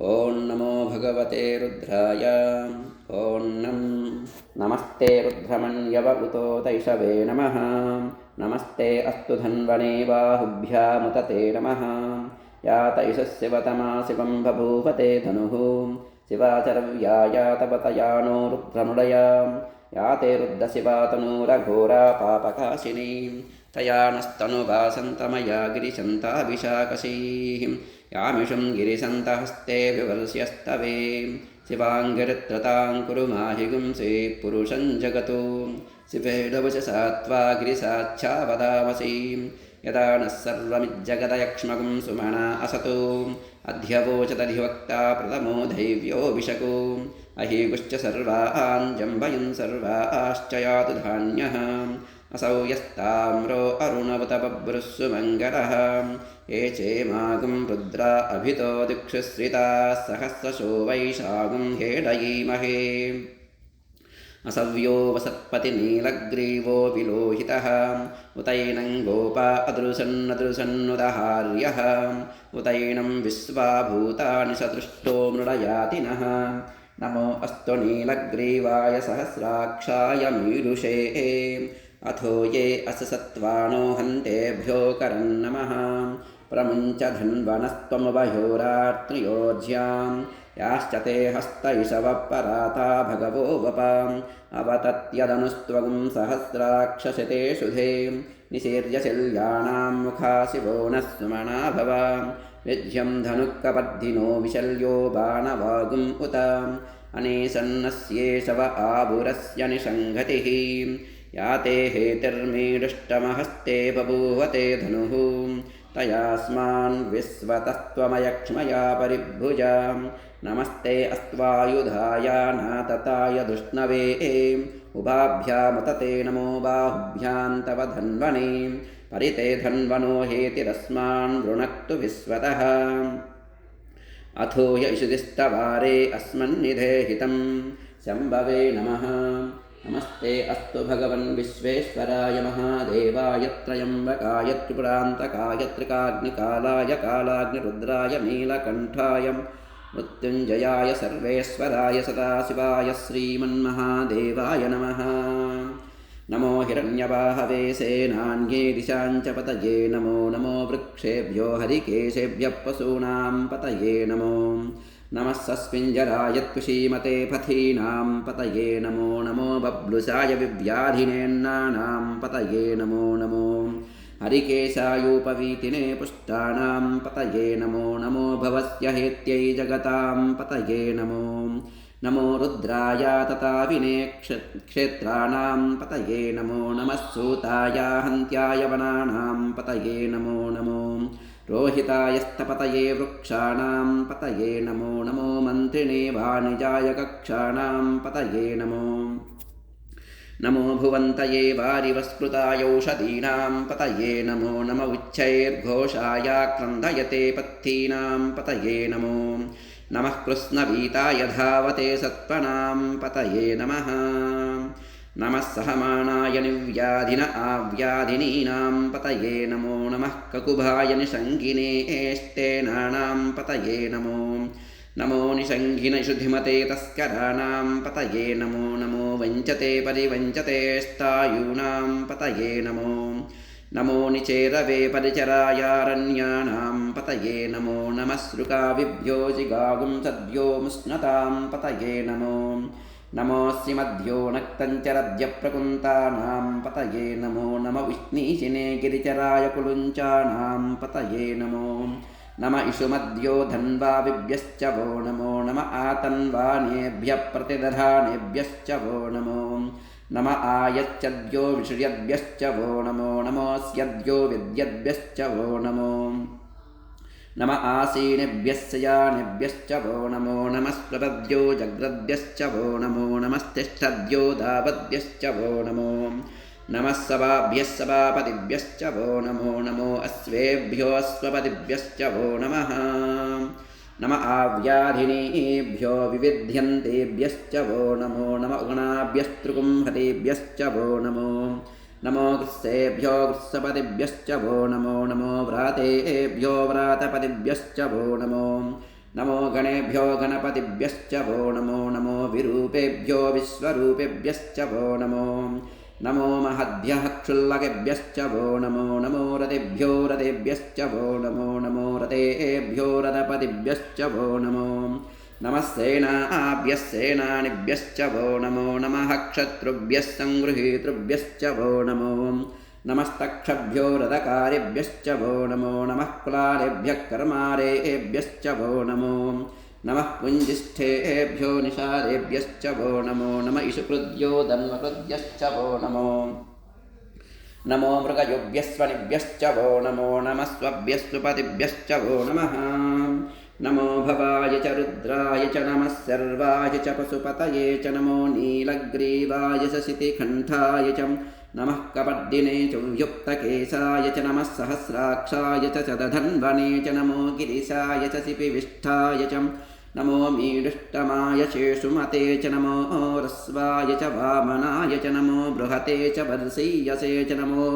ॐ नमो भगवते रुद्राय। ॐ नमस्ते रुद्रमन्यव उतो तैषवे नमः। नमस्ते अस्तु धन्वने बाहुभ्यामुतते नमः। या तैषः शिवतमा शिवं बभूवते धनुः। शिवाचरव्याया तपतया नो रुद्रमुडया। या ते रुद्रशिवा तनूरघोरा पापकाशिनी। तया नस्तनुवासन्तमया गिरिशन्ताभिषाकशीः। यामिषं गिरिशन्तहस्ते विवर्ष्यस्तवे। शिवाङ्गिरित्रतां कुरु माहिगुंसे पुरुषं जगतो। शिवेडवचसा त्वा गिरिसाच्छा वदामसि। यदा नः सर्वमिज्जगदयक्ष्मगुं सुमना असतो। अध्यवोचदधिवक्ता प्रथमो दैव्योऽभिषको। अहीगुश्च सर्वान् जम्बयन् सर्वाश्च यातु धान्यः। असौ यस्ताम्रो अरुणवत बभ्रुः मङ्गलः। ये चेमागुं रुद्रा अभितो दिक्षुश्रिताः सहस्रशो वैशागुं हेडयीमहे। असव्यो वसत्पतिनीलग्रीवो विलोहितः। उतैनं गोपा अदृशन्नदृशन्नुदहार्यः। उतैनं विश्वा भूतानि सदृष्टो मृडयातिनः। नमो अस्तु नीलग्रीवाय सहस्राक्षाय मीडुषे। अथो ये अससत्त्वानो हन्तेभ्यो करन्नमः। प्रमुञ्च धन्वनस्त्वमुभयोरात्रियोज्यां। याश्च ते हस्तैषवपराता भगवो वपाम्। अवतत्यदनुस्त्वं सहस्राक्षशते शुधे। निशीर्यशल्याणां मुखा शिवो नः सुमना भव। विज्यं धनुःकपर्धिनो विशल्यो बाणवागुम् उत। अनेशन्नस्येषव आभुरस्य निषङ्घतिः। या ते हेतिर्मीडुष्टमहस्ते बभूवते धनुः। तयास्मान् विश्वतस्त्वमयक्ष्मया परिभुजा। नमस्ते अस्त्वायुधाय नातताय धृष्णवे। उभाभ्यामुतते नमो बाहुभ्यां तव धन्वने। परिते धन्वनो हेतिरस्मान् वृणक्तु विश्वतः। अथो यशुदिस्तवारे अस्मन्निधेहितं। शम्भवे नमः। नमस्ते अस्तु भगवन् विश्वेश्वराय महादेवाय त्र्यम्बकाय त्रिपुरान्तकाय त्रिकाग्निकालाय कालाग्निरुद्राय नीलकण्ठाय मृत्युञ्जयाय सर्वेश्वराय सदाशिवाय श्रीमन्महादेवाय नमः। नमो हिरण्यवाहवे सेनान्ये दिशाञ्च पतये नमो। नमो वृक्षेभ्यो हरिकेशेभ्यः पशूनां पतये नमो। नमः सस्मिञ्जराय त्वशीमते पथीनां पतये नमो। नमो बब्लुसाय विव्याधिनेन्नानां पतये नमो। नमो हरिकेशायूपवीतिने पुष्टानां पतये नमो। नमो भवस्य हेत्यै जगतां पतये नमो। नमो रुद्राय तताविने क्षेत्राणां पतये नमो। नमः सूताय हन्त्याय वनानां पतये नमो। नमो रोहितायस्तपतये वृक्षाणां पतये नमो। नमो मन्त्रिणे वाणिजाय कक्षाणां पतये नमो। नमो भुवन्तये वारिवस्कृतायौषधीनां पतये नमो। नम उच्चैर्घोषाय क्रन्दयते पत्तीनां पतये नमो। नमः कृष्णवीताय धावते सत्त्वनां पतये नमः। नमः सहमानाय निव्याधिन आव्याधिनीनां पतये नमो। नमः ककुभाय निषङ्गिने एष्टेनानां पतये नमो। नमो निषङ्गिन शुधिमते तस्कराणां पतये नमो। नमो वञ्चते परिवञ्चते स्तायूनां पतये नमो। नमो निचेरवे परिचरायारण्यानां पतये नमो। नमः श्रुकाविभ्यो जिगागुं सद्यो मुष्णतां पतये नमो। नमोऽस्ति मध्यो नक्तञ्चरद्यप्रकुन्तानां पतये नमो। नम विष्णीशिने गिरिचराय कुलुञ्चानां पतये नमो। नम इषुमद्यो धन्वाविभ्यश्च वो नमो। नम आतन्वानेभ्यः प्रतिदधानेभ्यश्च वो नमो। नम आयच्चद्यो विषयद्भ्यश्च वो नमो। नमोऽस्यद्यो विद्यद्भ्यश्च वो नमो। नम आसीनेभ्यः शयानेभ्यश्च वो नमो। नमस्प्रपद्यो जग्रद्भ्यश्च वो नमो। नमस्तिष्ठद्यो दावद्भ्यश्च वो नमो। नमः सभाभ्यः सभापतिभ्यश्च वो नमो। नमो अश्वेभ्यो अश्वपतिभ्यश्च वो नमः। नम आव्याधिनीभ्यो विविध्यन्तेभ्यश्च वो नमो। नम उगणाभ्यस्तृकुम्भतेभ्यश्च वो नमो। नमो गृत्सेभ्यो गृत्सपतिभ्यश्च वो नमो। नमो व्रातेभ्यो व्रातपतिभ्यश्च वो नमो। नमो गणेभ्यो गणपतिभ्यश्च वो नमो नमो विरूपेभ्यो विश्वरूपेभ्यश्च वो नमो नमो महद्भ्यः क्षुल्लकेभ्यश्च वो नमो नमो रथेभ्यो रथेभ्यश्च वो नमो नमो रथेभ्यो रथपतिभ्यश्च वो नमो नमः सेनाभ्यः सेनानिभ्यश्च वो नमो नमः क्षत्रुभ्यः संगृहीतृभ्यश्च वो नमो नमस्तक्षभ्यो रथकारेभ्यश्च वो नमो नमः कुलालेभ्यः कर्मारेभ्यश्च वो नमो नमः पुञ्जिष्ठेभ्यो निषादेभ्यश्च वो नमो नमः इषुकृद्यो धन्वकृद्यश्च वो नमो नमो मृगयोभ्यस्वनिभ्यश्च वो नमो नमः स्वभ्यस्तुपतिभ्यश्च वो नमः नमो भवाय च रुद्राय च नमः सर्वाय च पशुपतये च नमो नीलग्रीवाय च शितिकण्ठाय च नमः कपर्दिने च युक्तकेशाय च नमः सहस्राक्षाय च शतधन्वने च नमो गिरिशाय च शिपिविष्ठाय च नमो मीडुष्टमाय शेषुमते च नमो रस्वाय च वामनाय च नमो बृहते च वर्षीयसे च नमो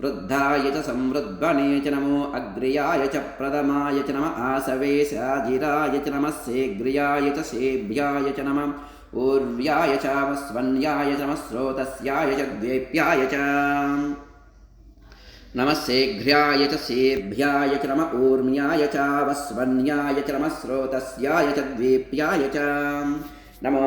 वृद्धाय च संवृद्वने च नमो अग्र्याय च प्रथमाय च नमः आसवे साजिराय च नमः सेग्र्याय च सेभ्याय च नमः ऊर्व्याय च वस्वन्याय च नमः स्रोतस्याय च द्वेप्याय च नमः सेघ्र्याय च सेभ्याय च नमः ऊर्म्याय च वस्वन्याय च नमः स्रोतस्याय च द्वेप्याय च नमो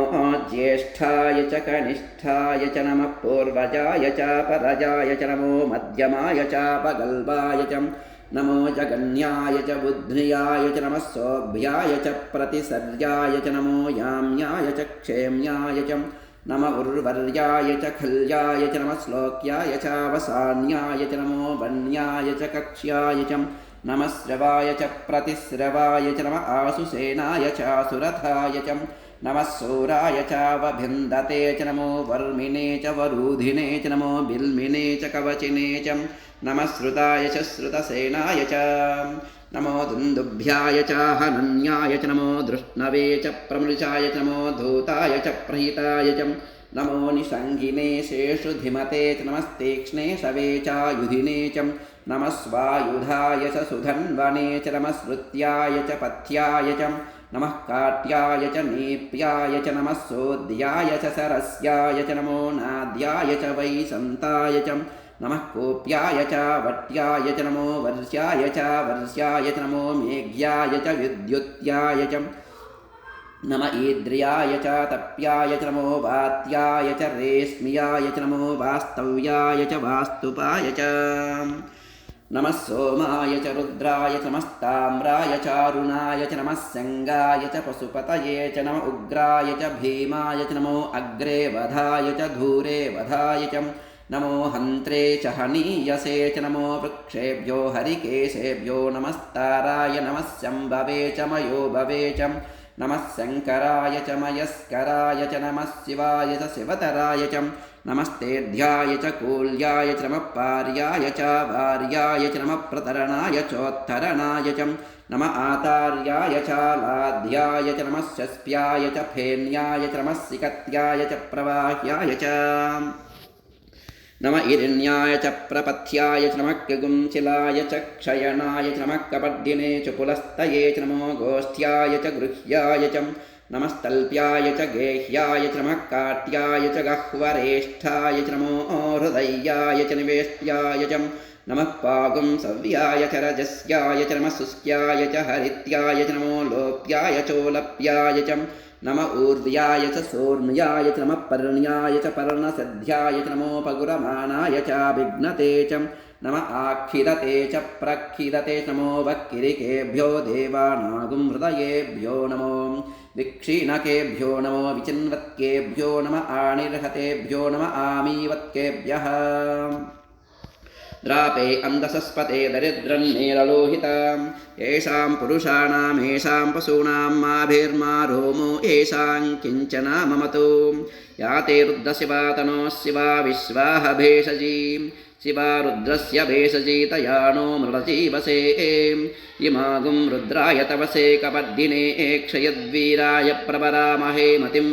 ज्येष्ठाय च कनिष्ठाय च नमः पूर्वजाय च परजाय च नमो मध्यमाय च पगल्वाय च नमो जगन्याय च बुद्ध्याय च नमः सौभ्याय च प्रतिसर्याय च नमो याम्याय च क्षेम्याय च नमः उर्वर्याय च खल्याय च नमः श्लोक्याय च वसान्याय च नमो वन्याय च कक्ष्याय च नमः श्रवाय च प्रतिस्रवाय च नमः आसुसेनाय च सुरथाय च नमः सूराय च वभिन्दते च नमो वर्मिने च वरूधिने च नमो बिल्मिने च कवचिने च नमः श्रुताय च श्रुतसेनाय च नमो दुन्दुभ्याय च हनन्याय च नमो दृष्णवे च प्रमृचाय च नमो धूताय च प्रहिताय च नमो निषङ्गिने शेषुधिमते च नमस्तीक्ष्णे शवे च युधिने च नमः स्वायुधाय च सुधन्वने च नमः श्रुत्याय च पथ्याय च नमः काट्याय च नीप्याय च नमः सोद्याय च सरस्याय च नमो नाद्याय च वैसन्ताय च नमः कोप्याय च वट्याय च नमो वर्ष्याय च च नमो मेघ्याय च विद्युत्याय च नम ईद्रियाय च तप्याय च नमो वात्याय च रेश्म्याय च नमो वास्तव्याय च वास्तुपाय च नमः सोमाय च रुद्राय च नमस्ताम्राय च अरुणाय च नमः संगाय च पशुपतये च नमः उग्राय च भीमाय च नमो अग्रे वधाय च धूरे वधाय च नमो हन्त्रे च हनीयसे च नमो वृक्षेभ्यो हरिकेशेभ्यो नमस्ताराय नमः शम्भवे च मयो भवे च नमः शङ्कराय च मयस्कराय च नमः शिवाय च शिवतराय च नमस्तेऽध्याय च कूल्याय च नमः पार्याय च वार्याय च नमः प्रतरणाय चोत्तरणाय च नमः आतार्याय च लाध्याय च नमः शस्प्याय च फेन्याय च नमः सिकत्याय च प्रवाह्याय च नमः इरिण्याय च प्रपथ्याय च नमः कृगुंशिलाय च क्षयणाय च नमः कपर्दिने च पुलस्तये च नमो गोष्ठ्याय च गृह्याय च नमस्तल्प्याय च गेह्याय च नमः काट्याय च गह्वरेष्ठाय च नमो हृदयाय च निवेष्ट्याय च नमः पागुंसव्याय च रजस्याय च नमः शुष्क्याय च हरित्याय च नमो लोप्याय चोलप्याय च नमः ऊर्ध्याय च सोर्म्याय च नमः पर्ण्याय च पर्णसद्ध्याय च नमो पगुरमाणाय च विघ्नते च नमः आक्षिदते च प्रक्षिदते च नमो वक्किरिकेभ्यो देवानागुं हृदयेभ्यो नमो विक्षीणकेभ्यो नमो विचिन्वत्केभ्यो नमः आणिर्हतेभ्यो नमः आमीवत्केभ्यः द्रापे अंधसस्पते दरिद्रन्नेरलोहिताम् येषां पुरुषाणां येषां पशूनां माभिर्मा रोमो येषां किञ्चना ममतो याते रुद्रशिवा तनोः शिवा विश्वाह भेषजी शिवा रुद्रस्य भेषजी तयानो मृडजीवसे इमागुं रुद्राय तवसे कपद्दिने क्षयद्वीराय प्रवरामहे मतिम्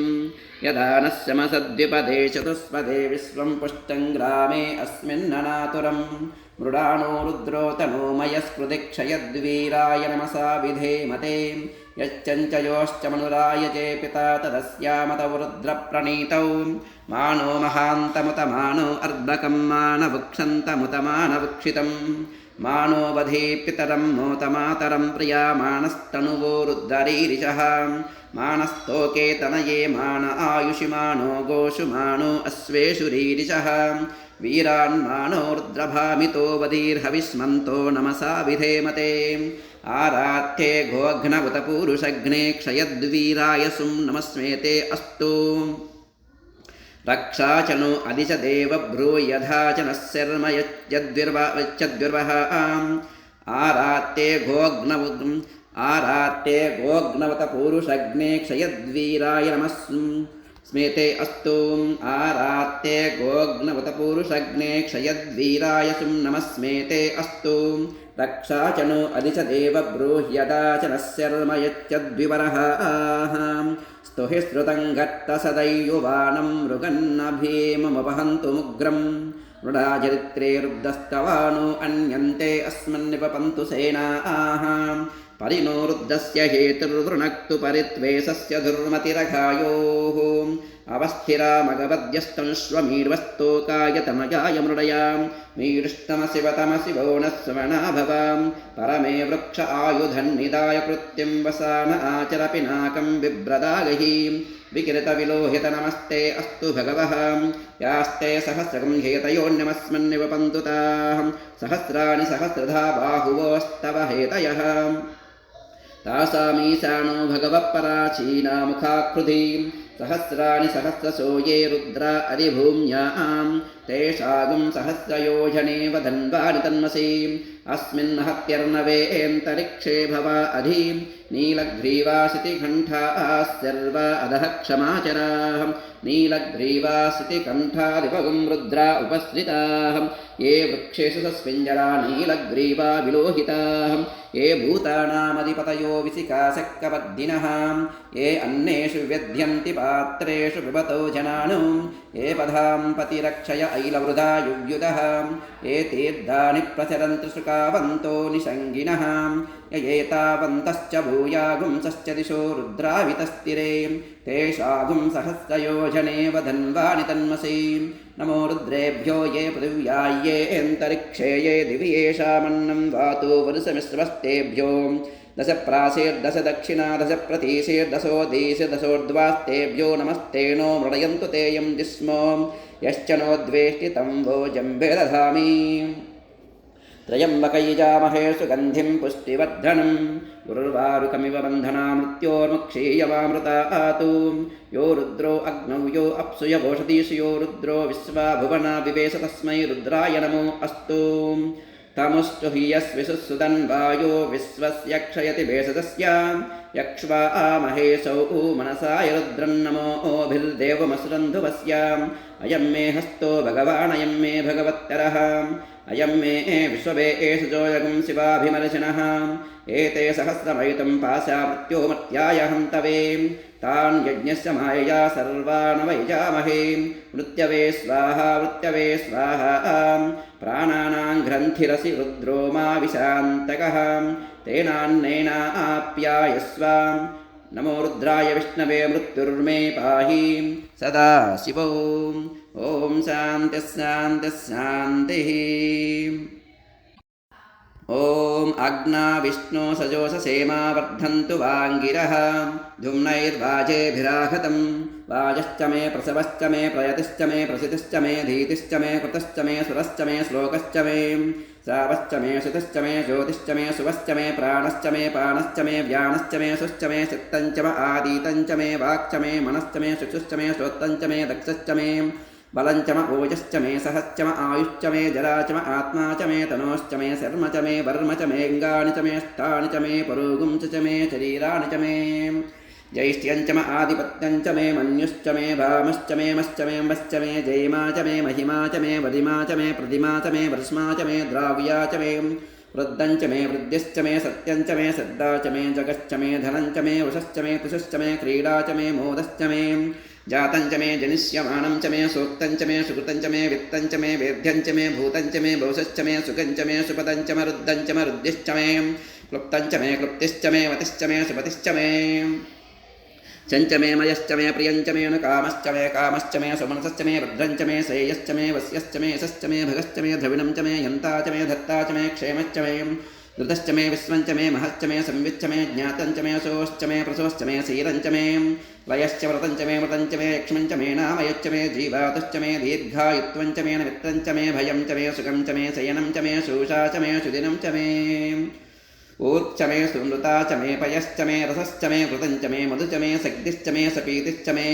यदा नस्यमसद्विपदे चतुष्पदे विश्वं पुष्टं ग्रामे अस्मिन्ननातुरं मृडानो रुद्रो तनो मयस्कृतिक्षयद्वीराय नमसा विधेमते यश्चञ्चयोश्च मनुरायजे पिता तदस्यामतौ रुद्रप्रणीतौ मानो महान्तमुतमानो अर्धकं मानवुक्षन्तमुतमानवुक्षितं मानो वधे पितरं मोतमातरं प्रिया मानस्तनुवो रुद्ररीरिषः मानस्तोके तनये मान आयुषि मानो गोषु मानो अश्वेषु रीरिषः वीरान्मानो रुद्रभामितो वधीर्हविस्मन्तो नमसा विधेमते आराध्ये गोघ्नवतपूरुषघ्ने क्षयद्वीराय सुं नमस्मेते अस्तु रक्षा च नो अधिच देव ब्रूयधा च नः शर्म यच्चद्विर्वः आरात्ये गोघ्नवतपूरुषघ्ने क्षयद्वीराय नमः स्मेते अस्तु आरात्ये गोघ्नवतपूरुषघ्ने क्षयद्वीराय सुं नमस्मेते अस्तु रक्षा च नो अधिच देव ब्रूह्यदा च नः शर्म यच्चद्विवरः स्तुहि श्रुतं गत्तसदैयुवानं मृगन्नभीममुपहन्तु मुग्रं मृडाचरित्रे रुद्धस्तवानो अन्यन्ते अस्मन्निपपन्तु सेनाः परिणो रुद्धस्य हेतुर्वृणक्तु परित्वेषस्य दुर्मतिरघायोः अवस्थिरामगवद्यस्तंश्वमीर्वस्तोकाय तमजाय मीरुष्टमशिवतमशिवो न स्वना भवां परमे वृक्ष आयुधन्निदाय कृत्यं वसान आचर पिनाकं बिभ्रदागहि विकृतविलोहित नमस्ते अस्तु भगवः यास्ते सहस्रकं हेतयोन्यमस्मन्निवपन्तु ताः सहस्राणि सहस्रधा बाहुवोस्तव हेतयः तासामीशानो भगवत्पराचीना मुखाकृतिं सहस्राणि सहस्रशो ये रुद्रा अधिभूम्यां तेषागुं सहस्रयोजने वदन्वानि तन्मसीम् अस्मिन् हत्यर्णवेऽन्तरिक्षे भवा अधिं नीलग्रीवासितिकण्ठाः सर्वा अधः क्षमाचराः नीलग्रीवासितिकण्ठादिपगुं रुद्रा उपश्रिताः ये वृक्षेषु सस्मिञ्जरा नीलग्रीवा विलोहिताः ये भूतानामधिपतयो विसिकाशक्कपद्दिनः ये अन्नेषु व्यध्यन्ति पात्रेषु पिबतो जनानु ये पदां पतिरक्षय ऐलवृधा युव्युधः ये तीर्थानि प्रचरन्ति शुकावन्तो निषङ्गिनः ययेतावन्तश्च भूयागुंसश्च दिशो रुद्रावितस्तिरे तेषागुं सहस्रयोजने वदन्वानि तन्मसीं नमो रुद्रेभ्यो ये पृथिव्या ये अन्तरिक्षे ये दिवि येषामन्नं वातो वरुषमिश्रवस्तेभ्यो दश प्रासेर्दश दक्षिणा दश प्रतीशेर्दशोदीशेर्दशोर्ध्वास्तेभ्यो नमस्ते नो मृडयन्तु तेयं दिस्मो यश्च नोद्वेष्टि तं वो जम्बे दधामि त्रयम्बकैजामहे सुगन्धिं पुष्टिवर्धनं उर्वारुकमिव बन्धना मृत्योर्मुक्षीयवामृतातु यो रुद्रो अग्नौ यो अप्सु यवोषधीषु यो रुद्रो विश्वा भुवना विवेश तस्मै रुद्राय नमो अस्तु तमुस्तु हि यस्विसुसुदन्वायो विश्वस्य क्षयति भेषजस्य यक्ष्वा महेशौ मनसाय रुद्रन्नमोभिर्देवमसुरन्धुवस्य अयं मे हस्तो भगवानयं मे भगवत्तरः अयं मे विश्ववे एष जोयगुं शिवाभिमर्शिनः एते सहस्रमयुतं पाशा मृत्योमर्त्याय हन्तवे तान् यज्ञस्य मायया सर्वान् वैजामहे मृत्यवे स्वाहा प्राणानां ग्रन्थिरसि रुद्रो मा विशान्तकः तेनान्नेनाप्यायस्व नमो रुद्राय विष्णवे मृत्युर्मे पाहि सदा शिवो ॐ शान्तिः शान्तिः शान्तिः ॐ अग्ना विष्णो सजोषसेमा वर्धन्तु वाङ्गिरः धुम्नैर्वाजेभिराहतं वाजश्च मे प्रसवश्च मे प्रयतिश्च मे प्रसितिश्च मे धीतिश्च मे कृतश्च मे सुरश्च मे श्लोकश्च मे श्रावश्च मे श्रुतिश्च मे ज्योतिश्च मे सुवश्च मे प्राणश्च मे पानश्च मे व्यानश्च मे सुश्च मे चित्तञ्च मे आदितञ्च मे वाक्च मे मनश्च मे चक्षुश्च मे श्रोत्रञ्च मे दक्षश्च मे बलञ्च म ओजश्च मे सहश्च म आयुश्च मे जरा च म आत्मा च मे तनोश्च मे शर्म च मे वर्म च मे अङ्गानि च मे स्थानि च मे परोगुं च मे शरीराणि च मे जैष्ठ्यञ्च म आधिपत्यञ्च मे मन्युश्च मे भामश्च मे मश्च मे वश्च मे जयमा च मे महिमा च मे वदिमा च मे प्रतिमा च मे वर्ष्मा च मे द्राव्या च मे वृद्धञ्च मे वृद्धिश्च मे सत्यञ्च मे श्रद्धा च मे जगश्च मे धनञ्च मे वशश्च मे तुषश्च मे क्रीडा च मे मोदश्च मे जातञ्च मे जनिष्यमानं च मे सूक्तञ्च मे सुकृतञ्च मे वित्तञ्च मे वेद्यञ्च मे भूतञ्च मे भौषश्च मे सुखञ्च मे सुपदञ्च मे रुद्धञ्च मे रुद्धिश्च मे क्लुप्तञ्च मे क्लुप्तिश्च मे मतिश्च मे सुमतिश्च मे चञ्च मे मयश्च मे प्रियञ्च मे कामश्च मे सुमनसश्च मे भद्रञ्च मे श्रेयश्च मे वस्यश्च मे यशश्च मे भगश्च मे द्रविणं च मे यन्ता च मे धत्ता च मे क्षेमश्च मे धृतश्च मे विश्वञ्च मे महश्च मे संविच्च मे ज्ञातञ्च मे सोश्च मे प्रसोश्च मे सीरञ्च मे लयश्च व्रतञ्च मे मृतञ्च मे यक्ष्मञ्च मे नामयश्च मे जीवातुश्च मे दीर्घायुत्वञ्च मे नमित्रञ्च मे भयं च मे सुखं च मे शयनं च मे शोषा च मे सुदिनं च मे ऊर्च मे सुमृता च मे पयश्च मे रसश्च मे कृतञ्च मे मधुच मे शक्तिश्च मे सपीतिश्च मे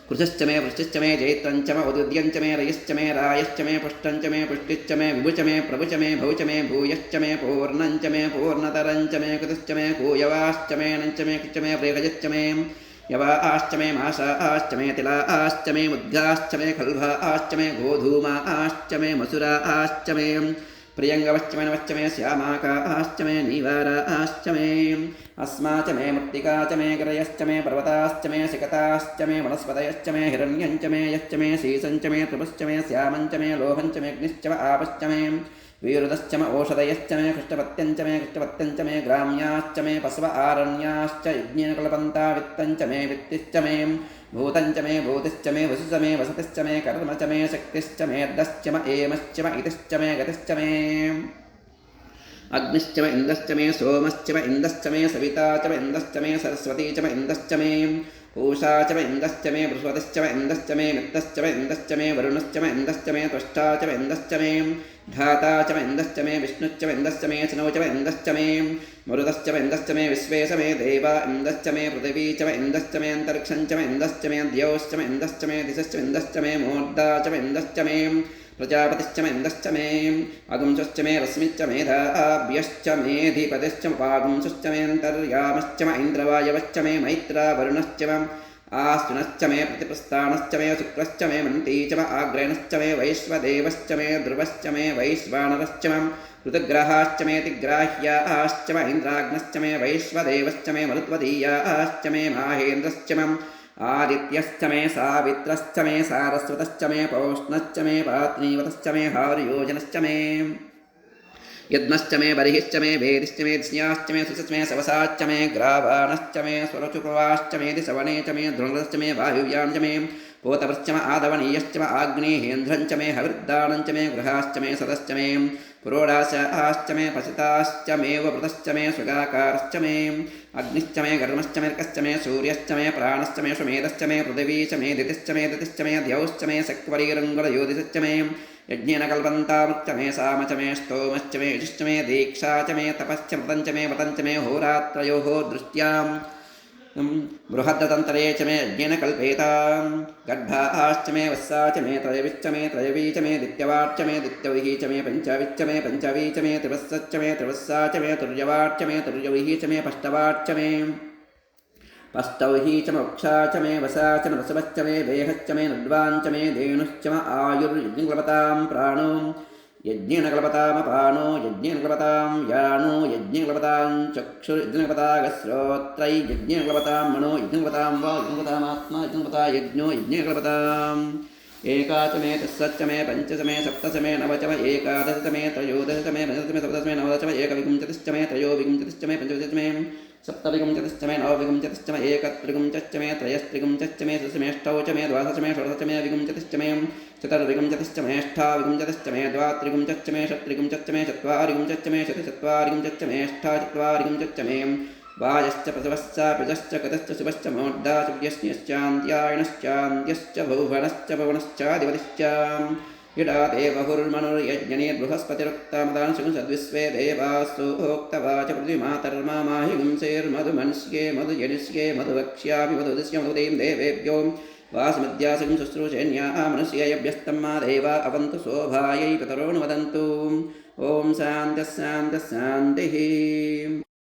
कृशश्च मे वृष्टिश्च मे जैत्रञ्च मे उदुद्यञ्च मे रयश्च मे रायश्च मे पुष्टञ्च मे पुष्टिश्च मे विभुच मे प्रभुच मे भौच मे भूयश्च मे पूर्णञ्च मे पूर्णतरञ्च मे कृतश्च मे कूयवाश्च मे नञ्च मे कृच्च मे प्रेगजश्च मे यवाश्च मे मासाश्च मे तिलाश्च मे मुद्गाश्च मे खल्भाश्च मे गोधूमाश्च मे मसुराश्च मे प्रियङ्गवश्च मे नवश्च मे श्यामाकाश्च मे नीवाराश्च मे अस्मा च मे मृत्तिका च मे गिरयश्च मे पर्वताश्च मे सिकताश्च मे वनस्पतयश्च मे हिरण्यञ्च मे यश्च मे शीसञ्च मे त्रिपुश्च मे श्यामञ्च मे लोहञ्च मे अग्निश्च मे आपश्च मे वीरुदश्च मे ओषधयश्च मे कृष्णपत्यञ्च मे ग्राम्याश्च मे पस्व आरण्याश्च यज्ञेन कल्पन्ता वित्तञ्च मे वित्तिश्च मे भूतञ्च मे भूतिश्च मे वसुश्च मे वसतिश्च मे कर्म च मे शक्तिश्च मे अड्डश्च मे एमश्च मे इतिश्च मे गतिश्च मे अग्निश्च मे इन्द्रश्च मे सोमश्च मे इन्दश्च मे सविता च मे इन्दश्च मे सरस्वती च मे इन्दश्च मे पूषा च मे इन्दश्च मे बृहस्पतिश्च मे इन्दश्च मे मित्रश्च मे इन्दश्च मे वरुणश्च मे इन्दश्च मे त्वष्टा च मे इन्दश्च मे धाता च मे इन्दश्च मे विष्णुश्च मे इन्दश्च मे स्नौ च मे इन्दश्च मे मरुदश्च मे इन्दश्च मे विश्वे च मे देवा इन्दश्च मे पृथिवी च मे इन्दश्च मे अन्तरिक्षञ्च मे इन्दश्च मे द्यौश्च मे इन्दश्च मे दिशश्च मे इन्दश्च मे मोर्धा च मे इन्दश्च मे प्रजापतिश्च मे इन्दश्च मे अगुंसश्च मे रश्मिश्च मेधाभ्यश्च मेधिपतिश्च पागुंसश्च मे अन्तर्यामश्च मे इन्द्रवायवश्च मे मैत्रा वरुणश्च मे आस्तुनश्च मे प्रतिप्रस्थानश्च मे शुक्रश्च मे मन्ती च मे आग्रेणश्च मे वैश्वदेवश्च मे ध्रुवश्च मे वैश्वानरश्च मे ऋतुग्रहाश्च मे तिग्राह्याश्च मे इन्द्राग्नश्च मे वैश्वदेवश्च मे मरुत्वदीयाश्च मे माहेन्द्रश्च मे आदित्यश्च मे सावित्रश्च मे सारस्वतश्च मे पौष्णश्च मे पात्नीवतश्च मे हार्योजनश्च मे यद्मश्च मे बर्हिश्च मे भेदिश्च मे दिश्याश्च मे सुषश्च मे सवसाश्च मे ग्रावाणश्च मे स्वरचुकुवाश्च मे दिशवने च मे ध्रुवश्च मे वायुव्याञ्च मे पोतवश्च मे आदवनीयश्च मे आग्नेहेन्द्रञ्च मे हविर्दानञ्च मे गृहाश्च मे सदश्च मे पुरोडाशाश्च मे पसिताश्च मे वृतश्च मे सुगाकारश्च मे अग्निश्च मे गर्मश्च मे अर्कश्च मे सूर्यश्च मे प्राणश्च मे सुमेधश्च मे पृथिवी च मे दितिश्च मे द्यौश्च मे सक्वरीरङ्गुलयोदिश्च मे यज्ञेन कल्पन्तामुच्च मे साम च मे स्तोमश्च मे युजिश्च मे दीक्षा च मे तपश्च मृतञ्च मे होरात्रयोः दृष्ट्यां बृहद्दन्तरे च मे यज्ञेन कल्पेतां गर्भाश्च मे वस्सा च मे त्रयविश्च मे त्रयवी च मे दित्यवाच्च मे दित्यविः च मे पञ्चविश्च मे पञ्चवी च मे त्रिवत्सश्च मे त्रिवत्सा च मे तुर्यवाच्च मे तुर्यविः च मे पष्टवाच्च मे पष्टविः च मे वक्षा च मे वसा च मे वसवश्च मे वेहश्च मे नड्वाञ्च मे धेनुश्च मे आयुर्यज्ञकल्पतां प्राणो यज्ञेन कल्पतामपानो यज्ञेन कल्पतां यानो यज्ञेन कल्पतां चक्षुर्यज्ञकल्पतागश्रोत्रै यज्ञेन कल्पतां मनो यज्ञेन कल्पतां वा यज्ञेन कल्पतामात्मा यज्ञेन कल्पता यज्ञो यज्ञेन कल्पताम् एका च मे तस्सच्च मे पञ्च च मे सप्त च मे नव च मे एकादश च मे त्रयोदश च मे पञ्चदश च मे सप्तदश च मे नवदश च मे एकविंशतिश्च मे त्रयोविंशतिश्च मे पञ्चविंशतिश्च मे सप्तविंशतिश्च मे नवविंशतिश्च मे एकत्रिविंशतिश्च मे त्रयस्त्रिविंशतिश्च मे चतुर्विंशतिश्च मे द्वादश मे षोडश मे विंशतिश्च मे चतुर्विंशतिश्च मे अष्टाविंशतिश्च मे द्वात्रिविंशतिश्च मे षट्त्रिविंशतिश्च मे चत्वारिविंशतिश्च मे शतचत्वारिविंशतिश्च मे अष्टाचत्वारिविंशतिश्च मे वायश्च प्रसवश्च प्रजश्च कतश्च शुभश्च मोड्डा सूर्यश्च भुवनश्च भुवनश्चाधिपतिश्च यदा देवहुर्मनुर्यज्ञनिर्बृहस्पतिरुक्तमदांशुं सद्विश्वे देवास्तोक्तवाच पृथिमातर्मा माहिगुंसेर्मधुमनुष्ये मधुजनिष्ये मधुवक्ष्यामि मधुदिश्य मधुदें देवेभ्यो वासमद्यासं शुश्रूषेण्याः मनुष्येभ्यस्तं मा देवा अवन्तु शोभायै पितरो नु वदन्तु ॐ शान्तिः शान्तिः शान्तिः।